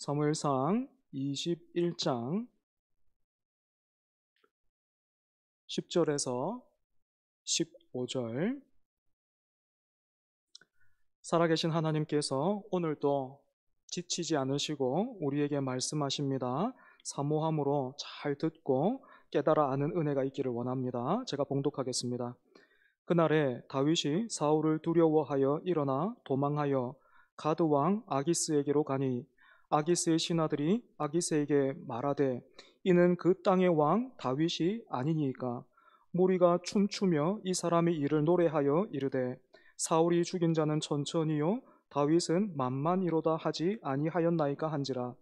사무엘상 21장 10절에서 15절. 살아계신 하나님께서 오늘도 지치지 않으시고 우리에게 말씀하십니다. 사모함으로 잘 듣고 깨달아 아는 은혜가 있기를 원합니다. 제가 봉독하겠습니다. 그날에 다윗이 사울을 두려워하여 일어나 도망하여 가드 왕 아기스에게로 가니 아기스의 신하들이 아기스에게 말하되 이는 그 땅의 왕 다윗이 아니니까. 무리가 춤추며 이 사람의 일을 노래하여 이르되 사울이 죽인 자는 천천히요 다윗은 만만이로다 하지 아니하였나이까 한지라.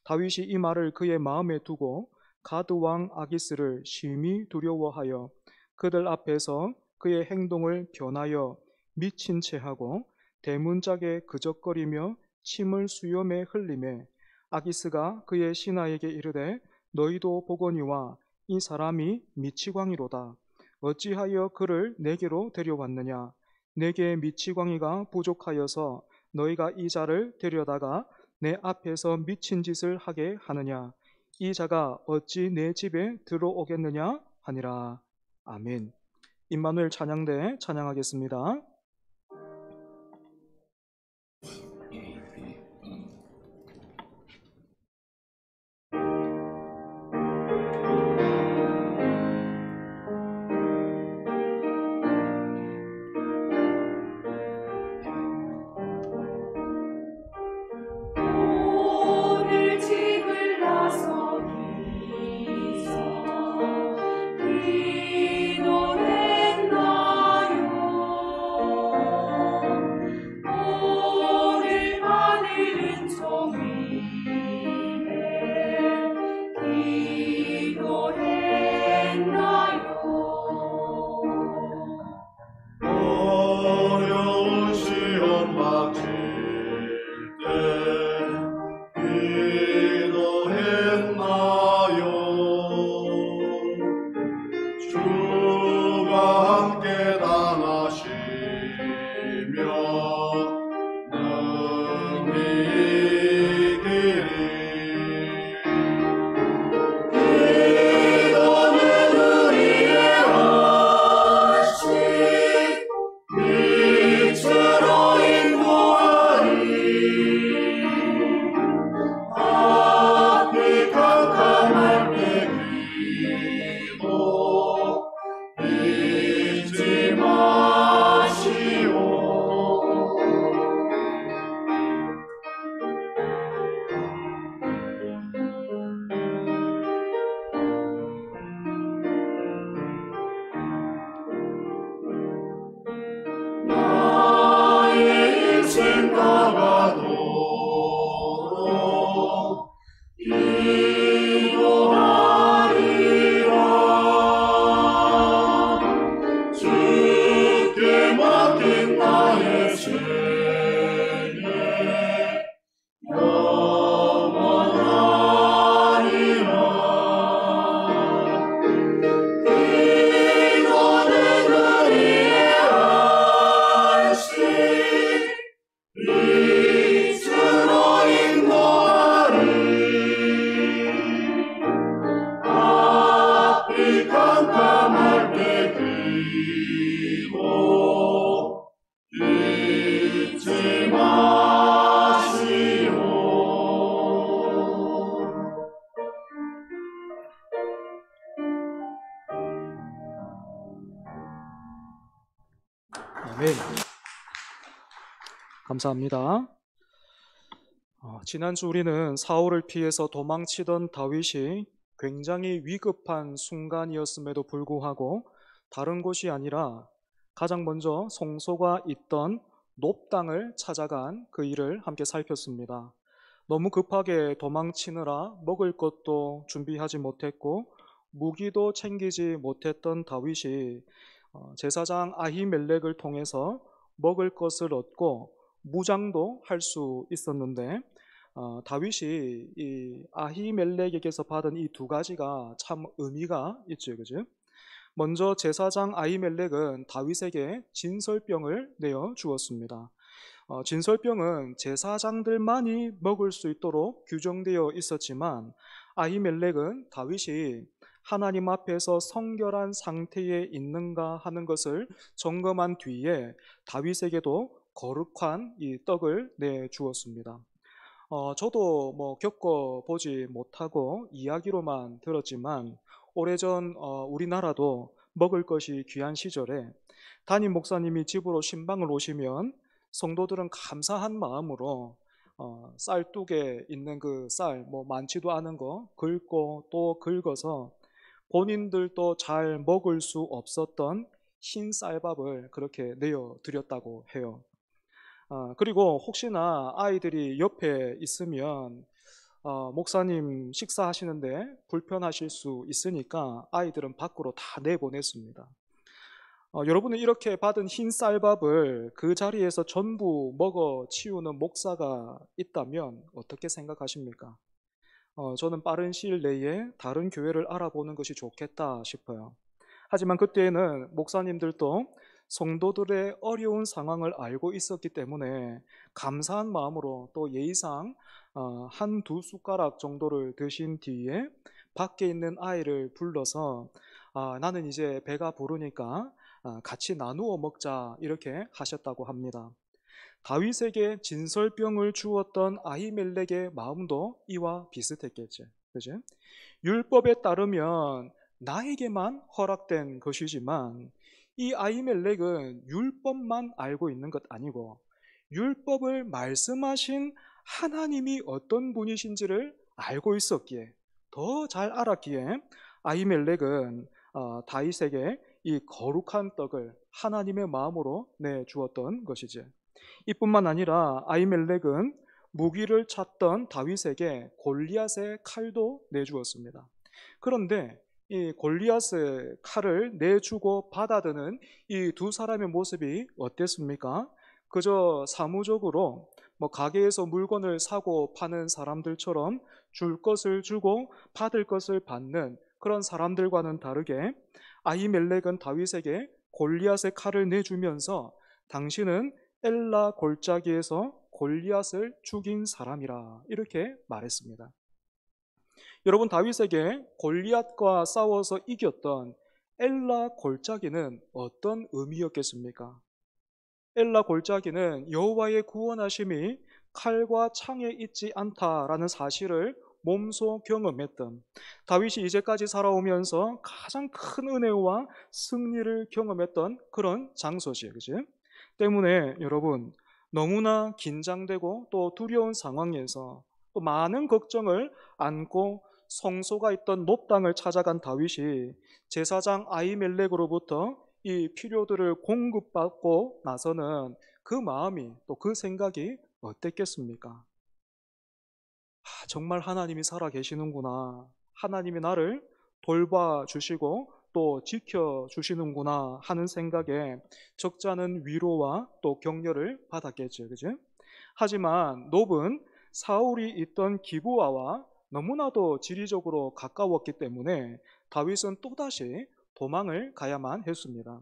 다윗이 이 말을 그의 마음에 두고 가드 왕 아기스를 심히 두려워하여 그들 앞에서 그의 행동을 변하여 미친 채 하고 대문짝에 그적거리며 침을 수염에 흘리매 아기스가 그의 신하에게 이르되 너희도 보거니와 이 사람이 미치광이로다. 어찌하여 그를 내게로 데려왔느냐? 내게 미치광이가 부족하여서 너희가 이 자를 데려다가 내 앞에서 미친 짓을 하게 하느냐? 이 자가 어찌 내 집에 들어오겠느냐? 하니라. 아멘. 임마누엘 찬양대 찬양하겠습니다. 아멘. 감사합니다. 지난주 우리는 사울을 피해서 도망치던 다윗이 굉장히 위급한 순간이었음에도 불구하고 다른 곳이 아니라 가장 먼저 성소가 있던 놋당을 찾아간 그 일을 함께 살폈습니다. 너무 급하게 도망치느라 먹을 것도 준비하지 못했고 무기도 챙기지 못했던 다윗이 제사장 아히멜렉을 통해서 먹을 것을 얻고 무장도 할 수 있었는데 다윗이 이 아히멜렉에게서 받은 이 두 가지가 참 의미가 있죠, 그죠? 먼저 제사장 아히멜렉은 다윗에게 진설병을 내어 주었습니다. 진설병은 제사장들만이 먹을 수 있도록 규정되어 있었지만 아히멜렉은 다윗이 하나님 앞에서 성결한 상태에 있는가 하는 것을 점검한 뒤에 다윗에게도 거룩한 이 떡을 내주었습니다. 저도 뭐 겪어보지 못하고 이야기로만 들었지만 오래전 우리나라도 먹을 것이 귀한 시절에 담임 목사님이 집으로 신방을 오시면 성도들은 감사한 마음으로 쌀뚝에 있는 그 쌀, 뭐 많지도 않은 거 긁고 또 긁어서 본인들도 잘 먹을 수 없었던 흰 쌀밥을 그렇게 내어 드렸다고 해요. 그리고 혹시나 아이들이 옆에 있으면 목사님 식사하시는데 불편하실 수 있으니까 아이들은 밖으로 다 내보냈습니다. 여러분은 이렇게 받은 흰 쌀밥을 그 자리에서 전부 먹어 치우는 목사가 있다면 어떻게 생각하십니까? 저는 빠른 시일 내에 다른 교회를 알아보는 것이 좋겠다 싶어요. 하지만 그때에는 목사님들도 성도들의 어려운 상황을 알고 있었기 때문에 감사한 마음으로 또 예의상 한두 숟가락 정도를 드신 뒤에 밖에 있는 아이를 불러서 나는 이제 배가 부르니까 같이 나누어 먹자 이렇게 하셨다고 합니다. 다윗에게 진설병을 주었던 아히멜렉의 마음도 이와 비슷했겠죠. 그죠? 율법에 따르면 나에게만 허락된 것이지만 이 아히멜렉은 율법만 알고 있는 것 아니고 율법을 말씀하신 하나님이 어떤 분이신지를 알고 있었기에 더 잘 알았기에 아히멜렉은 다윗에게 이 거룩한 떡을 하나님의 마음으로 내주었던 것이지. 이뿐만 아니라 아히멜렉은 무기를 찾던 다윗에게 골리앗의 칼도 내주었습니다. 그런데 이 골리앗의 칼을 내주고 받아드는 이 두 사람의 모습이 어땠습니까? 그저 사무적으로 뭐 가게에서 물건을 사고 파는 사람들처럼 줄 것을 주고 받을 것을 받는 그런 사람들과는 다르게 아히멜렉은 다윗에게 골리앗의 칼을 내주면서 당신은 엘라 골짜기에서 골리앗을 죽인 사람이라 이렇게 말했습니다. 여러분, 다윗에게 골리앗과 싸워서 이겼던 엘라 골짜기는 어떤 의미였겠습니까? 엘라 골짜기는 여호와의 구원하심이 칼과 창에 있지 않다라는 사실을 몸소 경험했던, 다윗이 이제까지 살아오면서 가장 큰 은혜와 승리를 경험했던 그런 장소지, 그지? 때문에 여러분, 너무나 긴장되고 또 두려운 상황에서 또 많은 걱정을 안고 성소가 있던 높당을 찾아간 다윗이 제사장 아히멜렉으로부터 이 필요들을 공급받고 나서는 그 마음이 또 그 생각이 어땠겠습니까? 정말 하나님이 살아 계시는구나. 하나님이 나를 돌봐주시고 또 지켜주시는구나 하는 생각에 적잖은 위로와 또 격려를 받았겠죠. 그죠? 하지만 놉은 사울이 있던 기브아와 너무나도 지리적으로 가까웠기 때문에 다윗은 또다시 도망을 가야만 했습니다.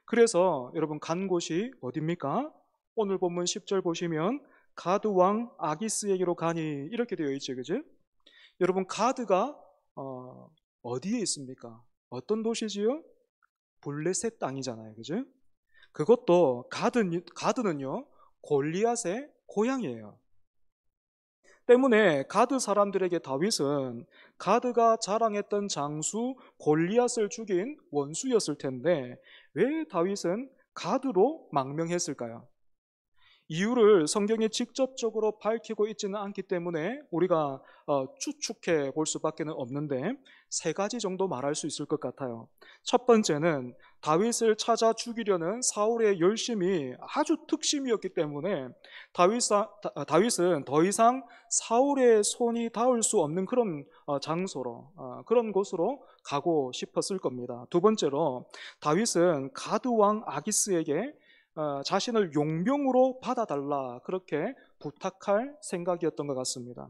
그래서 여러분 간 곳이 어디입니까? 오늘 본문 10절 보시면 가드 왕 아기스에게로 가니 이렇게 되어 있죠. 그죠? 여러분 가드가 어디에 있습니까? 어떤 도시지요? 블레셋 땅이잖아요. 그죠? 그것도 가드는요 골리앗의 고향이에요. 때문에 가드 사람들에게 다윗은 가드가 자랑했던 장수 골리앗을 죽인 원수였을 텐데 왜 다윗은 가드로 망명했을까요? 이유를 성경이 직접적으로 밝히고 있지는 않기 때문에 우리가 추측해 볼 수밖에 없는데 세 가지 정도 말할 수 있을 것 같아요. 첫 번째는 다윗을 찾아 죽이려는 사울의 열심이 아주 특심이었기 때문에 다윗은 더 이상 사울의 손이 닿을 수 없는 그런 장소로, 그런 곳으로 가고 싶었을 겁니다. 두 번째로 다윗은 가드 왕 아기스에게 자신을 용병으로 받아달라 그렇게 부탁할 생각이었던 것 같습니다.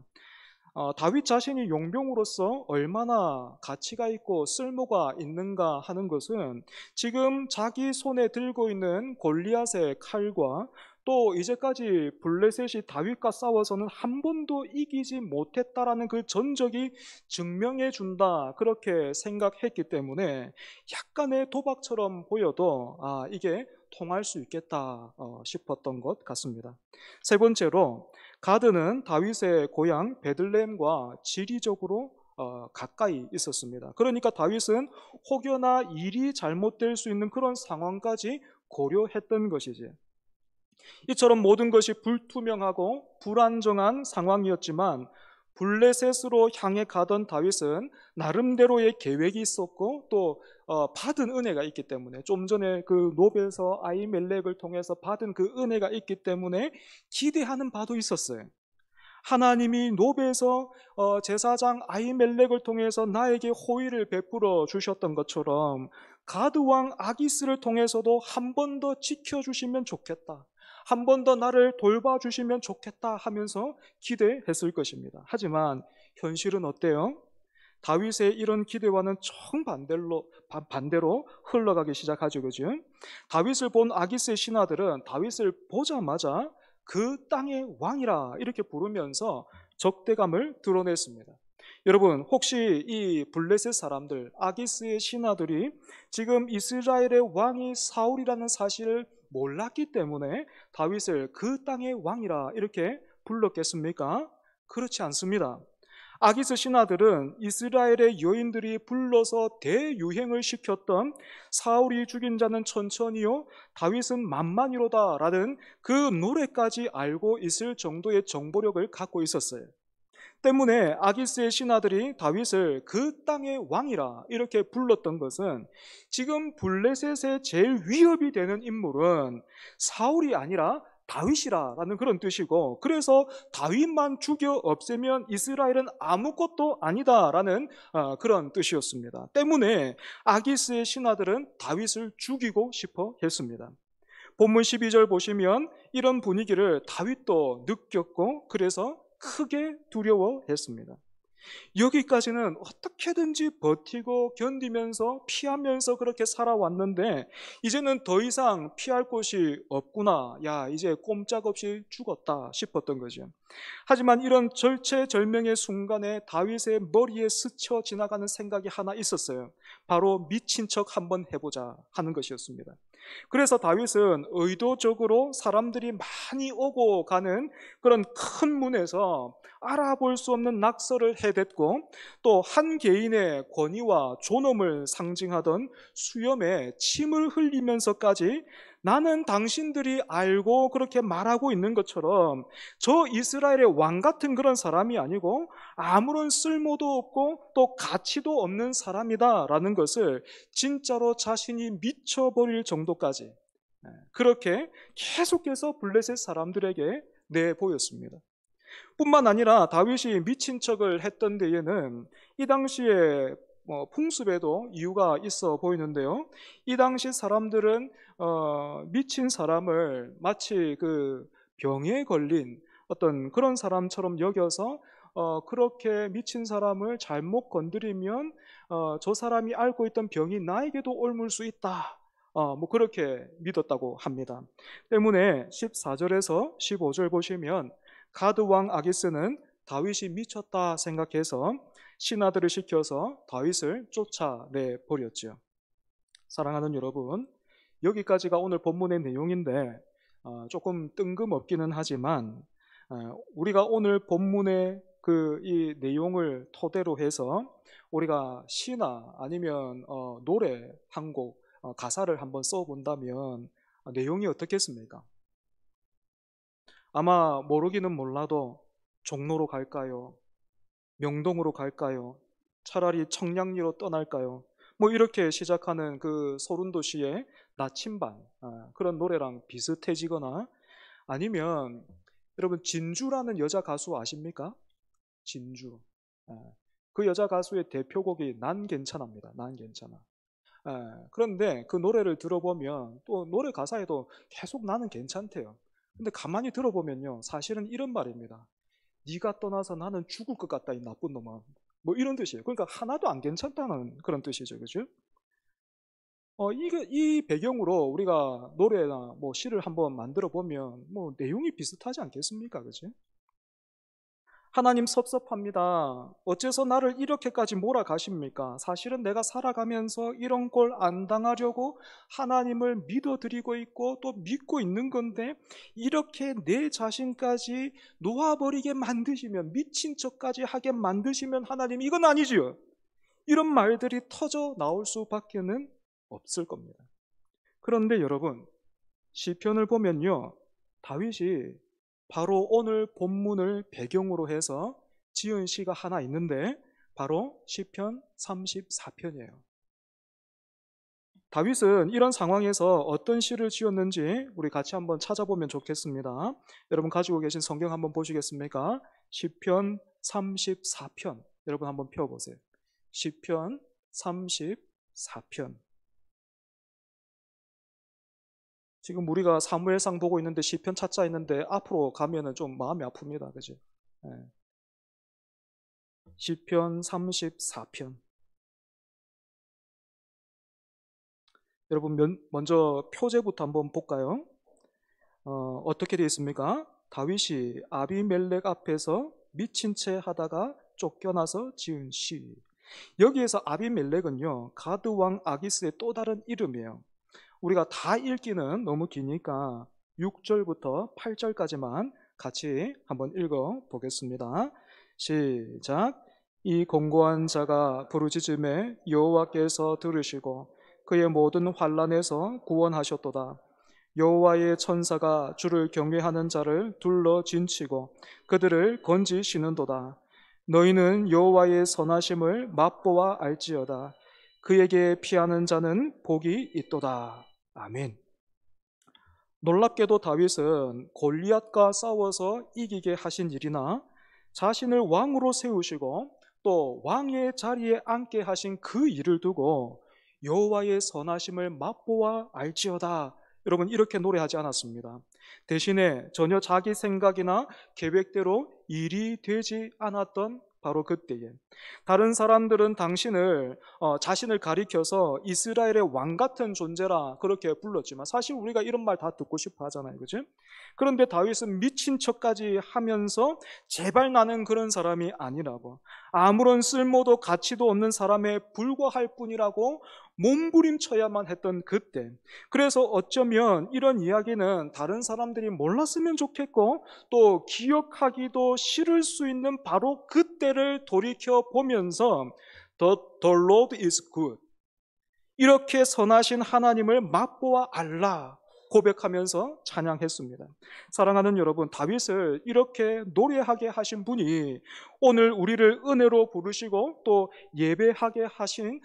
다윗 자신이 용병으로서 얼마나 가치가 있고 쓸모가 있는가 하는 것은 지금 자기 손에 들고 있는 골리앗의 칼과 또 이제까지 블레셋이 다윗과 싸워서는 한 번도 이기지 못했다라는 그 전적이 증명해 준다, 그렇게 생각했기 때문에 약간의 도박처럼 보여도 이게 통할 수 있겠다 싶었던 것 같습니다. 세 번째로, 가드는 다윗의 고향 베들레헴과 지리적으로 가까이 있었습니다. 그러니까 다윗은 혹여나 일이 잘못될 수 있는 그런 상황까지 고려했던 것이지. 이처럼 모든 것이 불투명하고 불안정한 상황이었지만 블레셋으로 향해 가던 다윗은 나름대로의 계획이 있었고 또 받은 은혜가 있기 때문에, 좀 전에 그 노베에서 아히멜렉을 통해서 받은 그 은혜가 있기 때문에 기대하는 바도 있었어요. 하나님이 노베에서 제사장 아히멜렉을 통해서 나에게 호의를 베풀어 주셨던 것처럼 가드 왕 아기스를 통해서도 한 번 더 지켜주시면 좋겠다, 한 번 더 나를 돌봐주시면 좋겠다 하면서 기대했을 것입니다. 하지만 현실은 어때요? 다윗의 이런 기대와는 반대로 흘러가기 시작하죠. 그죠? 다윗을 본 아기스의 신하들은 다윗을 보자마자 그 땅의 왕이라 이렇게 부르면서 적대감을 드러냈습니다. 여러분, 혹시 이 블레셋 사람들, 아기스의 신하들이 지금 이스라엘의 왕이 사울이라는 사실을 몰랐기 때문에 다윗을 그 땅의 왕이라 이렇게 불렀겠습니까? 그렇지 않습니다. 아기스 신하들은 이스라엘의 여인들이 불러서 대유행을 시켰던 사울이 죽인 자는 천천히요 다윗은 만만이로다라는 그 노래까지 알고 있을 정도의 정보력을 갖고 있었어요. 때문에 아기스의 신하들이 다윗을 그 땅의 왕이라 이렇게 불렀던 것은 지금 블레셋의 제일 위협이 되는 인물은 사울이 아니라 다윗이라는 그런 뜻이고, 그래서 다윗만 죽여 없애면 이스라엘은 아무것도 아니다라는 그런 뜻이었습니다. 때문에 아기스의 신하들은 다윗을 죽이고 싶어 했습니다. 본문 12절 보시면 이런 분위기를 다윗도 느꼈고 그래서 크게 두려워했습니다. 여기까지는 어떻게든지 버티고 견디면서 피하면서 그렇게 살아왔는데 이제는 더 이상 피할 곳이 없구나, 이제 꼼짝없이 죽었다 싶었던 거죠. 하지만 이런 절체절명의 순간에 다윗의 머리에 스쳐 지나가는 생각이 하나 있었어요. 바로 미친 척 한번 해보자 하는 것이었습니다. 그래서 다윗은 의도적으로 사람들이 많이 오고 가는 그런 큰 문에서 알아볼 수 없는 낙서를 해댔고, 또 한 개인의 권위와 존엄을 상징하던 수염에 침을 흘리면서까지 나는 당신들이 알고 그렇게 말하고 있는 것처럼 저 이스라엘의 왕 같은 그런 사람이 아니고 아무런 쓸모도 없고 또 가치도 없는 사람이다라는 것을 진짜로 자신이 미쳐버릴 정도까지 그렇게 계속해서 블레셋 사람들에게 내보였습니다. 뿐만 아니라 다윗이 미친 척을 했던 데에는 이 당시에 풍습에도 이유가 있어 보이는데요. 이 당시 사람들은 미친 사람을 마치 그 병에 걸린 어떤 그런 사람처럼 여겨서 그렇게 미친 사람을 잘못 건드리면 저 사람이 앓고 있던 병이 나에게도 옮을 수 있다, 그렇게 믿었다고 합니다. 때문에 14절에서 15절 보시면 가드 왕 아기스는 다윗이 미쳤다 생각해서 신하들을 시켜서 다윗을 쫓아내 버렸죠. 사랑하는 여러분, 여기까지가 오늘 본문의 내용인데 조금 뜬금없기는 하지만 우리가 오늘 본문의 이 내용을 토대로 해서 우리가 시나 아니면 노래 한 곡 가사를 한번 써본다면 내용이 어떻겠습니까? 아마 모르기는 몰라도 종로로 갈까요? 명동으로 갈까요? 차라리 청량리로 떠날까요? 이렇게 시작하는 그 소른도시의 나침반, 그런 노래랑 비슷해지거나, 아니면 여러분 진주라는 여자 가수 아십니까? 진주. 그 여자 가수의 대표곡이 난 괜찮아입니다. 난 괜찮아. 그런데 그 노래를 들어보면 또 노래 가사에도 계속 나는 괜찮대요. 근데 가만히 들어보면요, 사실은 이런 말입니다. 네가 떠나서 나는 죽을 것 같다, 이 나쁜 놈아. 뭐 이런 뜻이에요. 그러니까 하나도 안 괜찮다는 그런 뜻이죠. 그죠? 이 배경으로 우리가 노래나 뭐 시를 한번 만들어 보면 뭐 내용이 비슷하지 않겠습니까? 그죠? 하나님 섭섭합니다. 어째서 나를 이렇게까지 몰아가십니까? 사실은 내가 살아가면서 이런 꼴 안 당하려고 하나님을 믿어드리고 있고 또 믿고 있는 건데 이렇게 내 자신까지 놓아버리게 만드시면, 미친 척까지 하게 만드시면 하나님 이건 아니지요. 이런 말들이 터져 나올 수밖에는 없을 겁니다. 그런데 여러분, 시편을 보면요, 다윗이 바로 오늘 본문을 배경으로 해서 지은 시가 하나 있는데 바로 시편 34편이에요. 다윗은 이런 상황에서 어떤 시를 지었는지 우리 같이 한번 찾아보면 좋겠습니다. 여러분 가지고 계신 성경 한번 보시겠습니까? 시편 34편. 여러분 한번 펴보세요. 시편 34편. 지금 우리가 사무엘상 보고 있는데 시편 찾자 했는데 앞으로 가면은 좀 마음이 아픕니다. 그죠? 네. 시편 34편. 여러분 먼저 표제부터 한번 볼까요? 어떻게 되어 있습니까? 다윗이 아비멜렉 앞에서 미친 채 하다가 쫓겨나서 지은 시. 여기에서 아비멜렉은요, 가드 왕 아기스의 또 다른 이름이에요. 우리가 다 읽기는 너무 기니까 6절부터 8절까지만 같이 한번 읽어 보겠습니다. 시작. 이 공고한 자가 부르짖음에 여호와께서 들으시고 그의 모든 환난에서 구원하셨도다. 여호와의 천사가 주를 경외하는 자를 둘러 진치고 그들을 건지시는도다. 너희는 여호와의 선하심을 맛보아 알지어다. 그에게 피하는 자는 복이 있도다. 아멘. 놀랍게도 다윗은 골리앗과 싸워서 이기게 하신 일이나 자신을 왕으로 세우시고 또 왕의 자리에 앉게 하신 그 일을 두고 여호와의 선하심을 맛보아 알지어다. 여러분 이렇게 노래하지 않았습니다. 대신에 전혀 자기 생각이나 계획대로 일이 되지 않았던 바로 그때에 다른 사람들은 당신을 자신을 가리켜서 이스라엘의 왕 같은 존재라 그렇게 불렀지만 사실 우리가 이런 말 다 듣고 싶어 하잖아요. 그죠? 그런데 다윗은 미친 척까지 하면서 제발 나는 그런 사람이 아니라고, 아무런 쓸모도 가치도 없는 사람에 불과할 뿐이라고 몸부림쳐야만 했던 그때, 그래서 어쩌면 이런 이야기는 다른 사람들이 몰랐으면 좋겠고 또 기억하기도 싫을 수 있는 바로 그때를 돌이켜 보면서 The Lord is good, 이렇게 선하신 하나님을 맛보아 알라 고백하면서 찬양했습니다. 사랑하는 여러분, 다윗을 이렇게 노래하게 하신 분이 오늘 우리를 은혜로 부르시고 또 예배하게 하신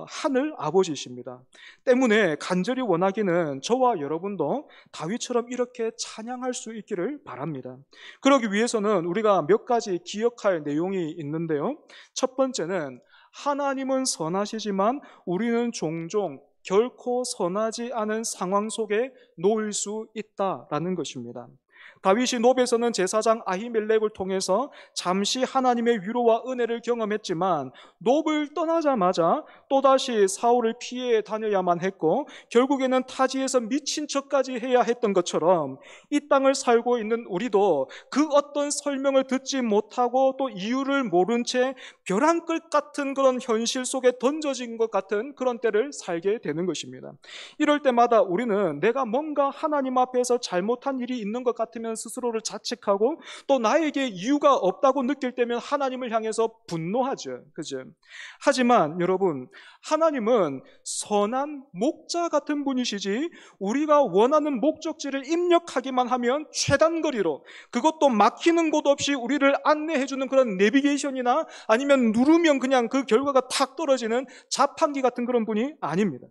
하늘 아버지십니다. 때문에 간절히 원하기는 저와 여러분도 다윗처럼 이렇게 찬양할 수 있기를 바랍니다. 그러기 위해서는 우리가 몇 가지 기억할 내용이 있는데요. 첫 번째는 하나님은 선하시지만 우리는 종종 결코 선하지 않은 상황 속에 놓일 수 있다라는 것입니다. 다윗이 노베서는 제사장 아히멜렉을 통해서 잠시 하나님의 위로와 은혜를 경험했지만 노브를 떠나자마자 또다시 사울을 피해 다녀야만 했고 결국에는 타지에서 미친 척까지 해야 했던 것처럼 이 땅을 살고 있는 우리도 그 어떤 설명을 듣지 못하고 또 이유를 모른 채 벼랑끝 같은 그런 현실 속에 던져진 것 같은 그런 때를 살게 되는 것입니다. 이럴 때마다 우리는 내가 뭔가 하나님 앞에서 잘못한 일이 있는 것 같으면 스스로를 자책하고 또 나에게 이유가 없다고 느낄 때면 하나님을 향해서 분노하죠. 그죠? 하지만 여러분, 하나님은 선한 목자 같은 분이시지 우리가 원하는 목적지를 입력하기만 하면 최단거리로, 그것도 막히는 곳 없이 우리를 안내해주는 그런 내비게이션이나 아니면 누르면 그냥 그 결과가 탁 떨어지는 자판기 같은 그런 분이 아닙니다.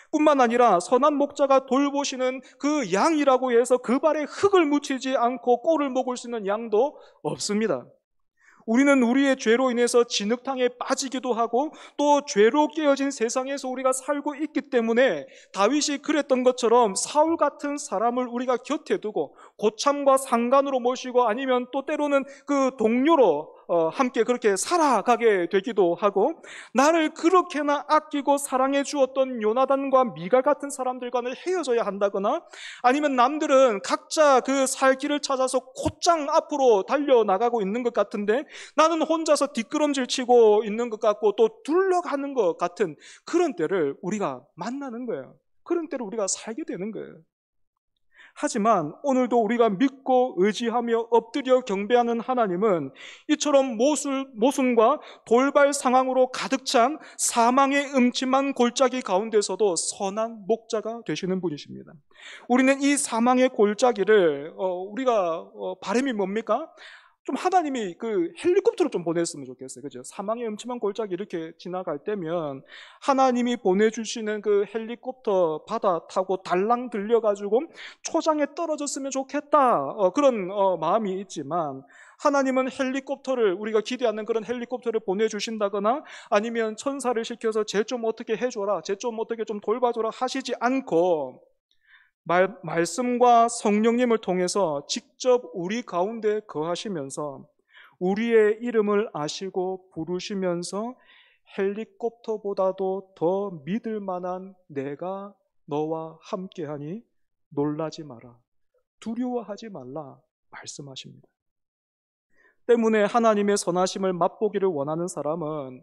뿐만 아니라 선한 목자가 돌보시는 그 양이라고 해서 그 발에 흙을 묻히지 않고 꼴을 먹을 수 있는 양도 없습니다. 우리는 우리의 죄로 인해서 진흙탕에 빠지기도 하고 또 죄로 깨어진 세상에서 우리가 살고 있기 때문에 다윗이 그랬던 것처럼 사울 같은 사람을 우리가 곁에 두고 고참과 상관으로 모시고 아니면 또 때로는 그 동료로 함께 그렇게 살아가게 되기도 하고, 나를 그렇게나 아끼고 사랑해 주었던 요나단과 미갈 같은 사람들과는 헤어져야 한다거나, 아니면 남들은 각자 그 살 길을 찾아서 곧장 앞으로 달려나가고 있는 것 같은데 나는 혼자서 뒷걸음질 치고 있는 것 같고 또 둘러가는 것 같은 그런 때를 우리가 만나는 거예요. 그런 때를 우리가 살게 되는 거예요. 하지만 오늘도 우리가 믿고 의지하며 엎드려 경배하는 하나님은 이처럼 모순과 돌발 상황으로 가득 찬 사망의 음침한 골짜기 가운데서도 선한 목자가 되시는 분이십니다. 우리는 이 사망의 골짜기를 우리가 바람이 뭡니까? 좀 하나님이 그 헬리콥터로 좀 보냈으면 좋겠어요. 그죠? 사망의 음침한 골짜기 이렇게 지나갈 때면 하나님이 보내주시는 그 헬리콥터 바다 타고 달랑 들려가지고 초장에 떨어졌으면 좋겠다. 그런 마음이 있지만, 하나님은 헬리콥터를, 우리가 기대하는 그런 헬리콥터를 보내주신다거나 아니면 천사를 시켜서 쟤 좀 어떻게 해줘라, 쟤 좀 어떻게 좀 돌봐줘라 하시지 않고 말씀과 성령님을 통해서 직접 우리 가운데 거하시면서 우리의 이름을 아시고 부르시면서 헬리콥터보다도 더 믿을 만한 내가 너와 함께하니 놀라지 마라, 두려워하지 말라 말씀하십니다. 때문에 하나님의 선하심을 맛보기를 원하는 사람은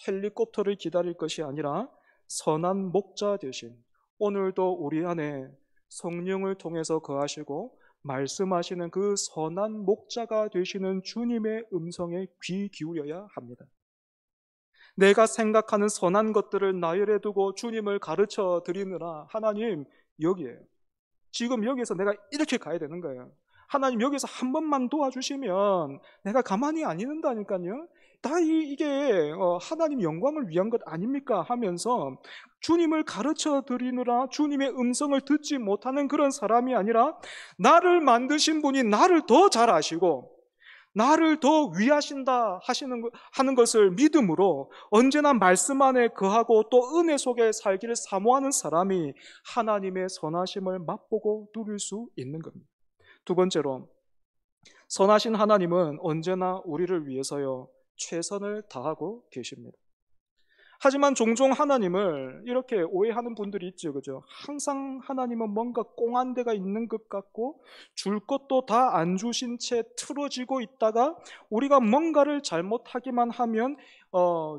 헬리콥터를 기다릴 것이 아니라 선한 목자 되신, 오늘도 우리 안에 성령을 통해서 거하시고 말씀하시는 그 선한 목자가 되시는 주님의 음성에 귀 기울여야 합니다. 내가 생각하는 선한 것들을 나열해 두고 주님을 가르쳐 드리느라, 하나님 여기에요, 지금 여기서 내가 이렇게 가야 되는 거예요. 하나님 여기서 한 번만 도와주시면 내가 가만히 안 있는다니까요. 다 이게 하나님 영광을 위한 것 아닙니까 하면서 주님을 가르쳐 드리느라 주님의 음성을 듣지 못하는 그런 사람이 아니라, 나를 만드신 분이 나를 더 잘 아시고 나를 더 위하신다 하는 것을 믿음으로 언제나 말씀 안에 거하고 또 은혜 속에 살기를 사모하는 사람이 하나님의 선하심을 맛보고 누릴 수 있는 겁니다. 두 번째로, 선하신 하나님은 언제나 우리를 위해서요 최선을 다하고 계십니다. 하지만 종종 하나님을 이렇게 오해하는 분들이 있죠. 그죠? 항상 하나님은 뭔가 꽁한 데가 있는 것 같고 줄 것도 다 안 주신 채 틀어지고 있다가 우리가 뭔가를 잘못하기만 하면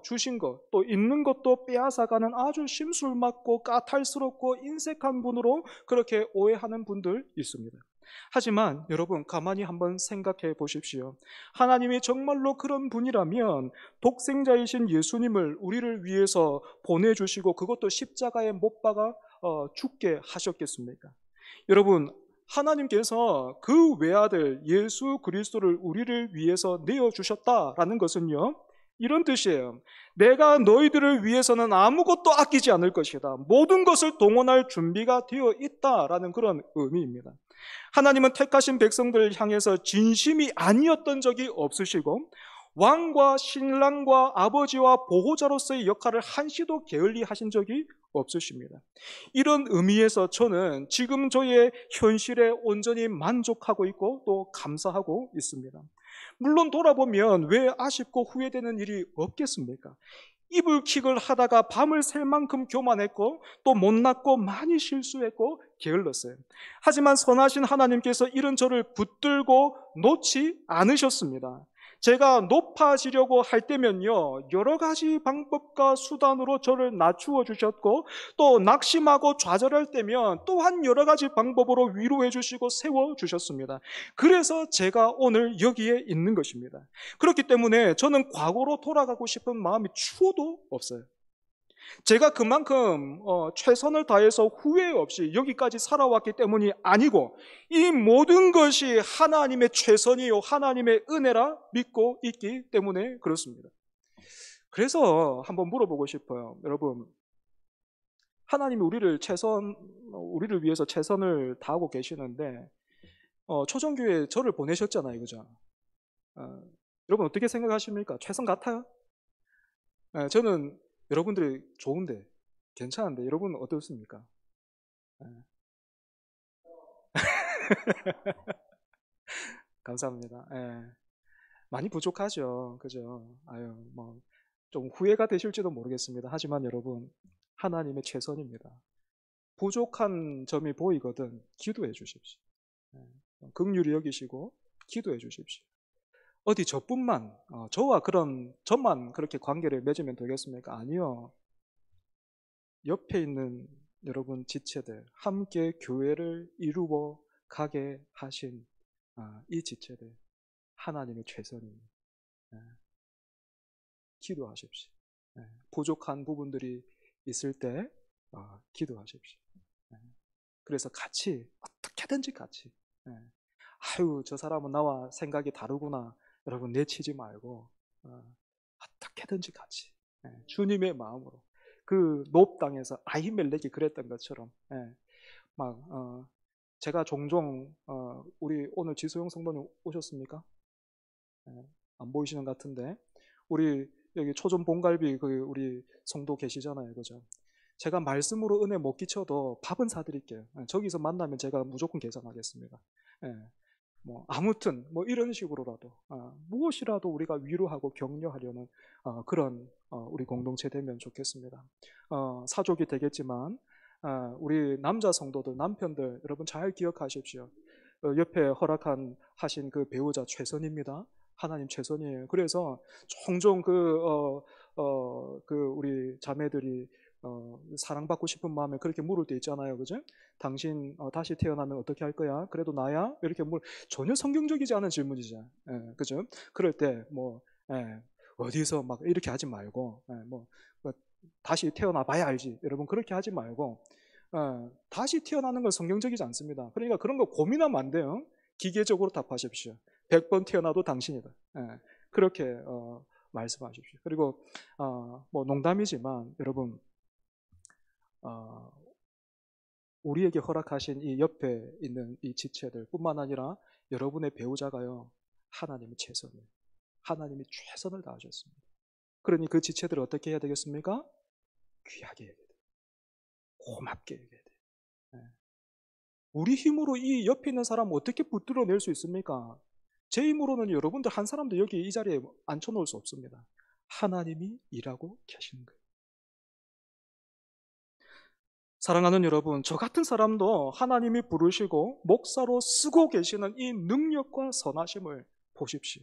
주신 것, 또 있는 것도 빼앗아가는 아주 심술맞고 까탈스럽고 인색한 분으로 그렇게 오해하는 분들 있습니다. 하지만 여러분 가만히 한번 생각해 보십시오. 하나님이 정말로 그런 분이라면 독생자이신 예수님을 우리를 위해서 보내주시고 그것도 십자가에 못 박아 죽게 하셨겠습니까? 여러분, 하나님께서 그 외아들 예수 그리스도를 우리를 위해서 내어주셨다라는 것은요 이런 뜻이에요. 내가 너희들을 위해서는 아무것도 아끼지 않을 것이다, 모든 것을 동원할 준비가 되어 있다라는 그런 의미입니다. 하나님은 택하신 백성들을 향해서 진심이 아니었던 적이 없으시고 왕과 신랑과 아버지와 보호자로서의 역할을 한시도 게을리 하신 적이 없으십니다. 이런 의미에서 저는 지금 저의 현실에 온전히 만족하고 있고 또 감사하고 있습니다. 물론 돌아보면 왜 아쉽고 후회되는 일이 없겠습니까? 이불킥을 하다가 밤을 샐 만큼 교만했고 또 못났고 많이 실수했고 게을렀어요. 하지만 선하신 하나님께서 이런 저를 붙들고 놓지 않으셨습니다. 제가 높아지려고 할 때면요 여러 가지 방법과 수단으로 저를 낮추어 주셨고, 또 낙심하고 좌절할 때면 또한 여러 가지 방법으로 위로해 주시고 세워 주셨습니다. 그래서 제가 오늘 여기에 있는 것입니다. 그렇기 때문에 저는 과거로 돌아가고 싶은 마음이 추호도 없어요. 제가 그만큼 최선을 다해서 후회 없이 여기까지 살아왔기 때문이 아니고 이 모든 것이 하나님의 최선이요 하나님의 은혜라 믿고 있기 때문에 그렇습니다. 그래서 한번 물어보고 싶어요. 여러분, 하나님이 우리를 위해서 최선을 다하고 계시는데 초정교회에 저를 보내셨잖아요. 그죠? 여러분 어떻게 생각하십니까? 최선 같아요? 예, 저는 여러분들이 좋은데, 괜찮은데, 여러분은 어떻습니까? 예. 감사합니다. 예. 많이 부족하죠. 그죠? 아유, 뭐, 좀 후회가 되실지도 모르겠습니다. 하지만 여러분, 하나님의 최선입니다. 부족한 점이 보이거든 기도해 주십시오. 긍휼히 여기시고 기도해 주십시오. 어디 저뿐만 저와 그런 저만 그렇게 관계를 맺으면 되겠습니까? 아니요. 옆에 있는 여러분 지체들 함께 교회를 이루어 가게 하신 이 지체들 하나님의 최선입니다. 기도하십시오. 부족한 부분들이 있을 때 기도하십시오. 그래서 같이 어떻게든지 같이 아유 저 사람은 나와 생각이 다르구나 여러분 내치지 말고 어떻게든지 같이 주님의 마음으로 그 노업 땅에서 아히멜렉이 그랬던 것처럼 막 제가 종종 우리 오늘 지소영 성도님 오셨습니까? 안 보이시는 것 같은데 우리 여기 초전 봉갈비 그 우리 성도 계시잖아요, 그죠? 제가 말씀으로 은혜 못 끼쳐도 밥은 사드릴게요. 저기서 만나면 제가 무조건 계산하겠습니다. 뭐 아무튼 뭐 이런 식으로라도 무엇이라도 우리가 위로하고 격려하려는 그런 우리 공동체 되면 좋겠습니다. 사족이 되겠지만 우리 남자 성도들 남편들 여러분 잘 기억하십시오. 옆에 하신 그 배우자 최선입니다. 하나님 최선이에요. 그래서 종종 그 우리 자매들이 사랑받고 싶은 마음에 그렇게 물을 때 있잖아요, 그죠? 당신 다시 태어나면 어떻게 할 거야? 그래도 나야? 이렇게 전혀 성경적이지 않은 질문이죠, 그죠? 그럴 때 어디서 막 이렇게 하지 말고 뭐 다시 태어나 봐야 알지, 여러분 그렇게 하지 말고 다시 태어나는 건 성경적이지 않습니다. 그러니까 그런 거 고민하면 안 돼요. 기계적으로 답하십시오. 100번 태어나도 당신이다. 그렇게 말씀하십시오. 그리고 뭐 농담이지만 여러분 우리에게 허락하신 이 옆에 있는 이 지체들 뿐만 아니라 여러분의 배우자가요 하나님의 최선이에요. 하나님이 최선을 다하셨습니다. 그러니 그 지체들을 어떻게 해야 되겠습니까? 귀하게 해야 돼요. 고맙게 해야 돼요. 우리 힘으로 이 옆에 있는 사람 어떻게 붙들어낼 수 있습니까? 제 힘으로는 여러분들 한 사람도 여기 이 자리에 앉혀놓을 수 없습니다. 하나님이 일하고 계시는 거예요. 사랑하는 여러분, 저 같은 사람도 하나님이 부르시고 목사로 쓰고 계시는 이 능력과 선하심을 보십시오.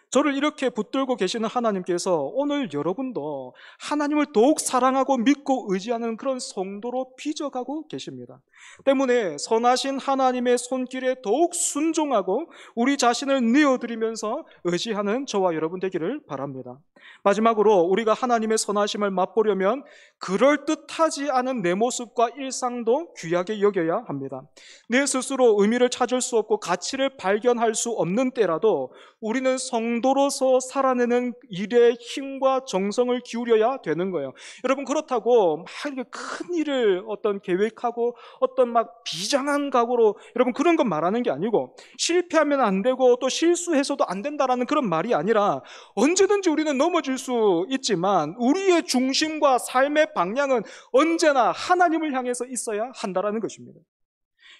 저를 이렇게 붙들고 계시는 하나님께서 오늘 여러분도 하나님을 더욱 사랑하고 믿고 의지하는 그런 성도로 빚어가고 계십니다. 때문에 선하신 하나님의 손길에 더욱 순종하고 우리 자신을 내어드리면서 의지하는 저와 여러분 되기를 바랍니다. 마지막으로 우리가 하나님의 선하심을 맛보려면 그럴듯하지 않은 내 모습과 일상도 귀하게 여겨야 합니다. 내 스스로 의미를 찾을 수 없고 가치를 발견할 수 없는 때라도 우리는 성도로서 살아내는 일에 힘과 정성을 기울여야 되는 거예요. 여러분 그렇다고 막 이렇게 큰 일을 어떤 계획하고 어떤 막 비장한 각오로 여러분 그런 건 말하는 게 아니고 실패하면 안 되고 또 실수해서도 안 된다라는 그런 말이 아니라 언제든지 우리는 넘어질 수 있지만 우리의 중심과 삶의 방향은 언제나 하나님을 향해서 있어야 한다라는 것입니다.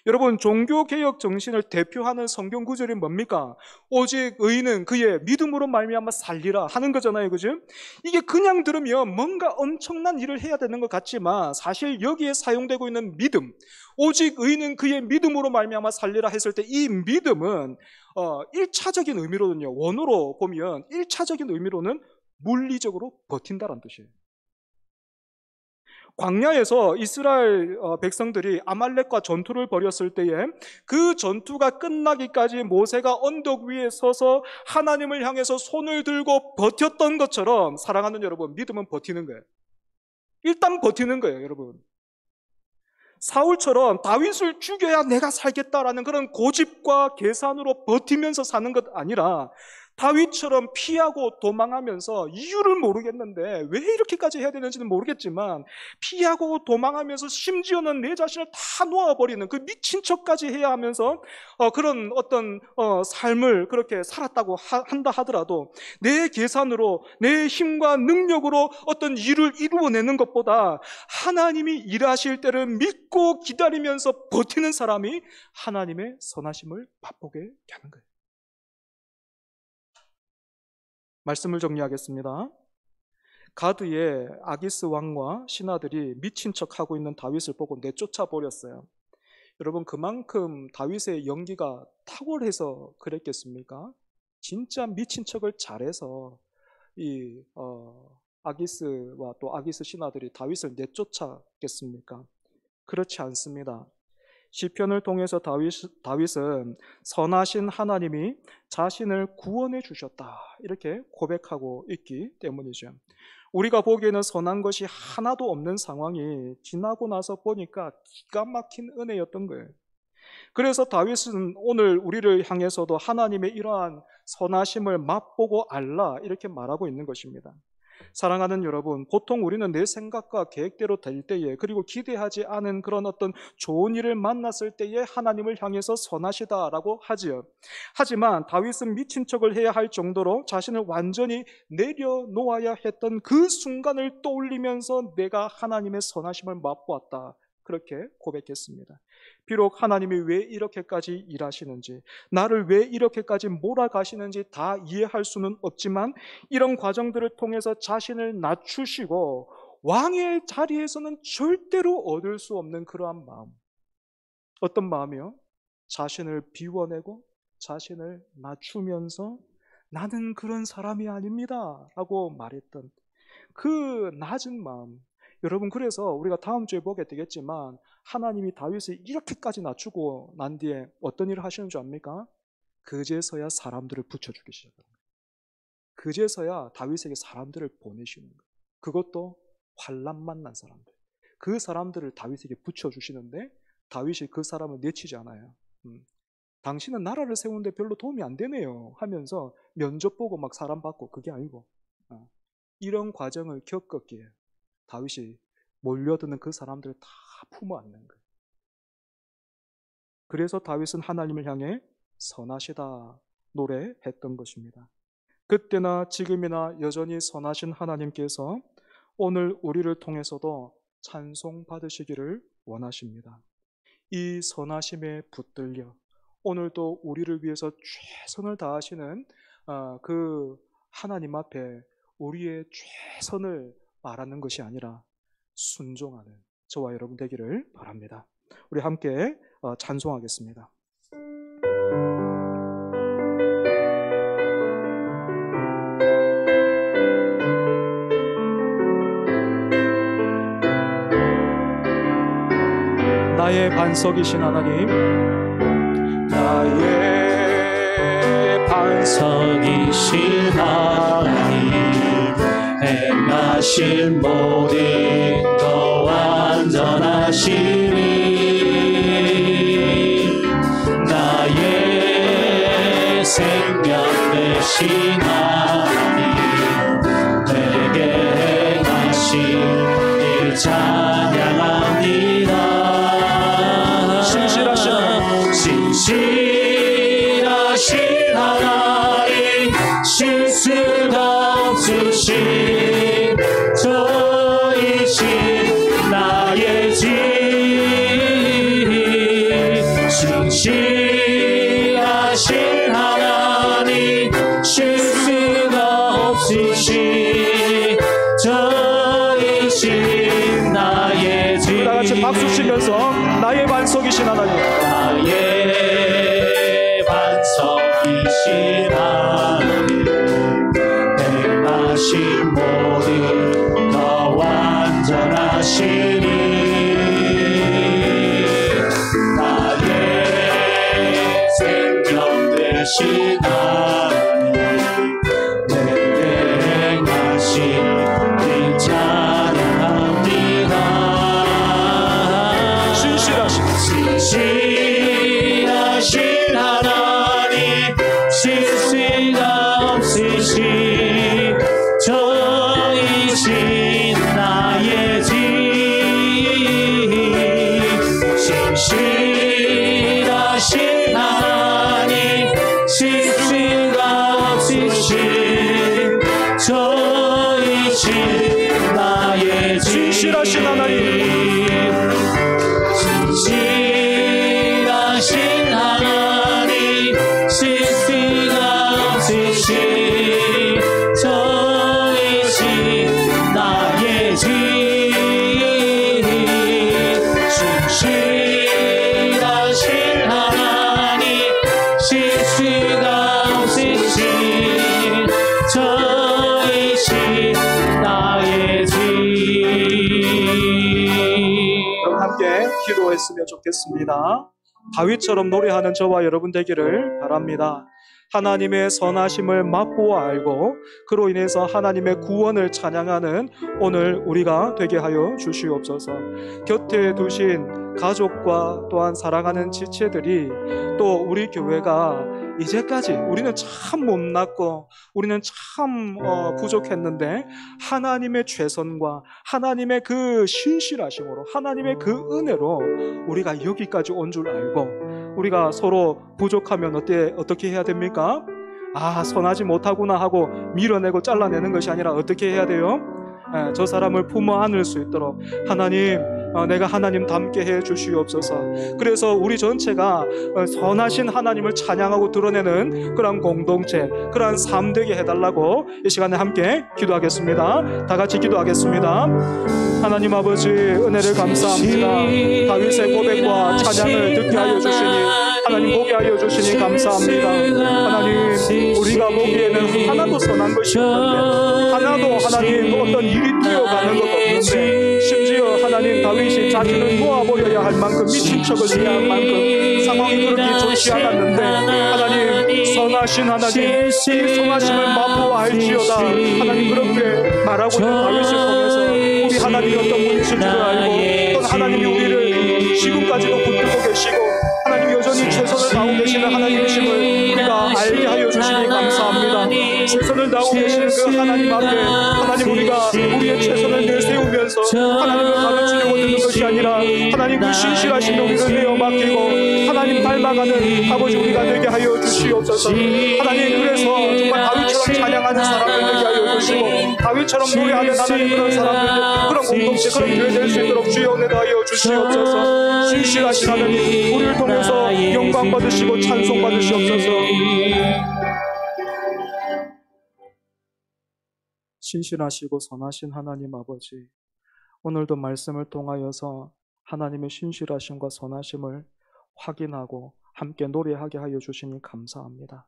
여러분 종교개혁 정신을 대표하는 성경 구절이 뭡니까? 오직 의인은 그의 믿음으로 말미암아 살리라 하는 거잖아요, 그죠? 이게 그냥 들으면 뭔가 엄청난 일을 해야 되는 것 같지만 사실 여기에 사용되고 있는 믿음, 오직 의인은 그의 믿음으로 말미암아 살리라 했을 때 이 믿음은 1차적인 의미로는요, 원어로 보면 1차적인 의미로는 물리적으로 버틴다는 뜻이에요. 광야에서 이스라엘 백성들이 아말렉과 전투를 벌였을 때에 그 전투가 끝나기까지 모세가 언덕 위에 서서 하나님을 향해서 손을 들고 버텼던 것처럼 사랑하는 여러분, 믿음은 버티는 거예요. 일단 버티는 거예요, 여러분. 사울처럼 다윗을 죽여야 내가 살겠다라는 그런 고집과 계산으로 버티면서 사는 것 아니라 다윗처럼 피하고 도망하면서 이유를 모르겠는데 왜 이렇게까지 해야 되는지는 모르겠지만 피하고 도망하면서 심지어는 내 자신을 다 놓아버리는 그 미친 척까지 해야 하면서 그런 어떤 삶을 그렇게 살았다고 한다 하더라도 내 계산으로 내 힘과 능력으로 어떤 일을 이루어내는 것보다 하나님이 일하실 때를 믿고 기다리면서 버티는 사람이 하나님의 선하심을 맛보게 하는 거예요. 말씀을 정리하겠습니다. 가드의 아기스 왕과 신하들이 미친 척하고 있는 다윗을 보고 내쫓아 버렸어요. 여러분, 그만큼 다윗의 연기가 탁월해서 그랬겠습니까? 진짜 미친 척을 잘해서 이 아기스와 또 아기스 신하들이 다윗을 내쫓았겠습니까? 그렇지 않습니다. 시편을 통해서 다윗은 선하신 하나님이 자신을 구원해 주셨다 이렇게 고백하고 있기 때문이죠. 우리가 보기에는 선한 것이 하나도 없는 상황이 지나고 나서 보니까 기가 막힌 은혜였던 거예요. 그래서 다윗은 오늘 우리를 향해서도 하나님의 이러한 선하심을 맛보고 알라 이렇게 말하고 있는 것입니다. 사랑하는 여러분, 보통 우리는 내 생각과 계획대로 될 때에 그리고 기대하지 않은 그런 어떤 좋은 일을 만났을 때에 하나님을 향해서 선하시다라고 하지요. 하지만 다윗은 미친 척을 해야 할 정도로 자신을 완전히 내려놓아야 했던 그 순간을 떠올리면서 내가 하나님의 선하심을 맛보았다 그렇게 고백했습니다. 비록 하나님이 왜 이렇게까지 일하시는지, 나를 왜 이렇게까지 몰아가시는지 다 이해할 수는 없지만 이런 과정들을 통해서 자신을 낮추시고 왕의 자리에서는 절대로 얻을 수 없는 그러한 마음. 어떤 마음이요? 자신을 비워내고 자신을 낮추면서 나는 그런 사람이 아닙니다 라고 말했던 그 낮은 마음. 여러분, 그래서 우리가 다음 주에 보게 되겠지만 하나님이 다윗을 이렇게까지 낮추고 난 뒤에 어떤 일을 하시는 줄 압니까? 그제서야 사람들을 붙여주기 시작합니다. 그제서야 다윗에게 사람들을 보내시는 거예요. 그것도 환난 만난 사람들. 그 사람들을 다윗에게 붙여주시는데 다윗이 그 사람을 내치지 않아요. 당신은 나라를 세우는데 별로 도움이 안 되네요 하면서 면접 보고 막 사람 받고, 그게 아니고 이런 과정을 겪었기에 다윗이 몰려드는 그 사람들을 다 품어안는 거예요. 그래서 다윗은 하나님을 향해 선하시다 노래했던 것입니다. 그때나 지금이나 여전히 선하신 하나님께서 오늘 우리를 통해서도 찬송 받으시기를 원하십니다. 이 선하심에 붙들려 오늘도 우리를 위해서 최선을 다하시는 그 하나님 앞에 우리의 최선을 말하는 것이 아니라 순종하는 저와 여러분 되기를 바랍니다. 우리 함께 찬송하겠습니다. 나의 반석이신 하나님, 나의 반석이신 하나님, 행하신 모든 것 완전하시니 나의 생명 되신 하나님, 내게 행하신 일 찬양합니다. 신실하신 하나님, 실수가 없으신 저이신 나의 집, 신실하신 하나님, 실수가 없으신 저이신 나의 집. 다 같이 박수 치면서 나의 반석이신 하나님, 나의 반석이신 하나님, 행하신 모든 더 완전하시니 나의 생명 되신 하나님, 내게 행하신 일 찬양합니다. 신실하신 하나님, 실수가 예수가 없으신 저이신 나의 주. 그럼 함께 기도했으면 좋겠습니다. 다윗처럼 노래하는 저와 여러분 되기를 바랍니다. 하나님의 선하심을 맛보아 알고 그로 인해서 하나님의 구원을 찬양하는 오늘 우리가 되게 하여 주시옵소서. 곁에 두신 가족과 또한 사랑하는 지체들이 또 우리 교회가 이제까지 우리는 참 못났고 우리는 참 부족했는데 하나님의 최선과 하나님의 그 신실하심으로 하나님의 그 은혜로 우리가 여기까지 온 줄 알고 우리가 서로 부족하면 어떻게 해야 됩니까? 선하지 못하구나 하고 밀어내고 잘라내는 것이 아니라 어떻게 해야 돼요? 저 사람을 품어 안을 수 있도록 하나님, 내가 하나님 닮게 해 주시옵소서. 그래서 우리 전체가 선하신 하나님을 찬양하고 드러내는 그런 공동체, 그런 삶 되게 해달라고 이 시간에 함께 기도하겠습니다. 다 같이 기도하겠습니다. 하나님 아버지, 은혜를 감사합니다. 다윗의 고백과 찬양을 듣게 하여 주시니 하나님 보게 하여 주시니 감사합니다. 하나님, 우리가 보기에는 하나도 선한 것이 없는데, 하나도 하나님 어떤 일이 뛰어가는 것 없는데, 심지어 하나님 다윗이 자신을 놓아버려야 할 만큼 미친 척을 해야 할 만큼 상황이 그렇게 좋지 않았는데, 하나님 선하신 하나님, 이 선하심을 맛보아 알지어다 하나님 그렇게 말하고 있는 다윗을 통해서 우리 하나님이 어떤 분이신 줄을 알고 또 하나님이 우리를 지금까지도 붙들고 계시고 하나님 여전히 최선을 다하고 계시는 하나님이심을 우리가 알게 하여 주시니 감사합니다. 최선을 다하고 계시는 그 하나님 앞에 하나님 우리가 우리의 최선을 내세우면서 하나님을 가르치려고 듣는 것이 아니라 하나님 그 신실하신 우리를 내어 맡기고 하나님 닮아가는 아버지 우리가 되게 하여 주시옵소서. 하나님 그래서 정말 다윗처럼 찬양하는 사람들 되게 하여 주시고 다윗처럼 노래하는 하나님 그런 사람들 그런 공동체 그런 교회 될 수 있도록 주여 은혜도 하여 주시옵소서. 신실하신 하나님 우리를 통해서 영광 받으시고 찬송 받으시옵소서. 신실하시고 선하신 하나님 아버지, 오늘도 말씀을 통하여서 하나님의 신실하심과 선하심을 확인하고 함께 노래하게 하여 주시니 감사합니다.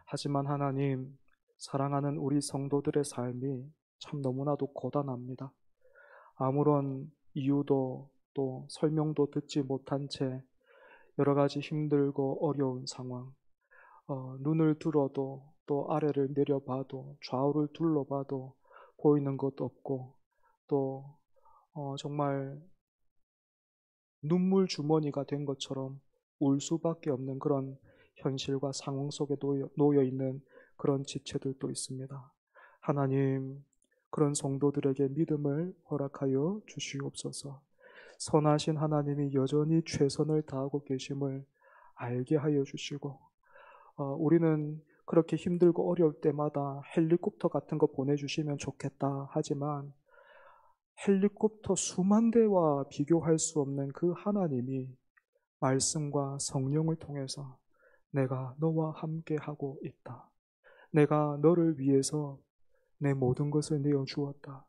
하지만 하나님, 사랑하는 우리 성도들의 삶이 참 너무나도 고단합니다. 아무런 이유도 또 설명도 듣지 못한 채 여러 가지 힘들고 어려운 상황, 눈을 들어도 또 아래를 내려봐도 좌우를 둘러봐도 보이는 것도 없고 또 정말 눈물 주머니가 된 것처럼 울 수밖에 없는 그런 현실과 상황 속에 놓여 있는 그런 지체들도 있습니다. 하나님, 그런 성도들에게 믿음을 허락하여 주시옵소서. 선하신 하나님이 여전히 최선을 다하고 계심을 알게 하여 주시고 우리는 그렇게 힘들고 어려울 때마다 헬리콥터 같은 거 보내주시면 좋겠다 하지만 헬리콥터 수만 대와 비교할 수 없는 그 하나님이 말씀과 성령을 통해서 내가 너와 함께 하고 있다. 내가 너를 위해서 내 모든 것을 내어주었다.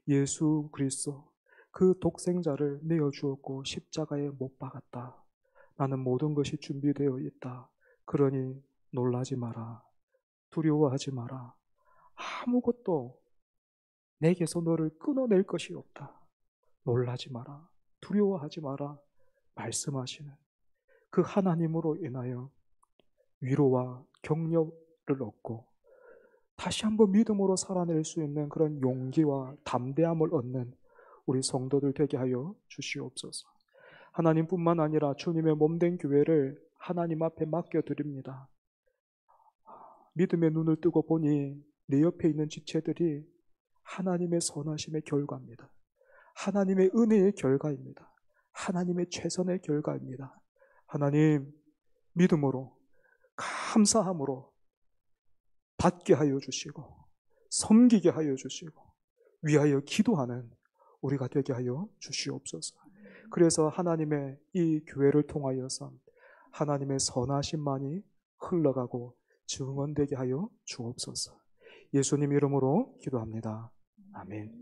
예수 그리스도 그 독생자를 내어주었고 십자가에 못 박았다. 나는 모든 것이 준비되어 있다. 그러니 놀라지 마라. 두려워하지 마라. 아무것도 내게서 너를 끊어낼 것이 없다. 놀라지 마라. 두려워하지 마라. 말씀하시는 그 하나님으로 인하여 위로와 격려를 얻고 다시 한번 믿음으로 살아낼 수 있는 그런 용기와 담대함을 얻는 우리 성도들 되게 하여 주시옵소서. 하나님뿐만 아니라 주님의 몸된 교회를 하나님 앞에 맡겨드립니다. 믿음의 눈을 뜨고 보니 내 옆에 있는 지체들이 하나님의 선하심의 결과입니다. 하나님의 은혜의 결과입니다. 하나님의 최선의 결과입니다. 하나님, 믿음으로 감사함으로 받게 하여 주시고 섬기게 하여 주시고 위하여 기도하는 우리가 되게 하여 주시옵소서. 그래서 하나님의 이 교회를 통하여서 하나님의 선하심만이 흘러가고 증언되게 하여 주옵소서. 예수님 이름으로 기도합니다. 아멘.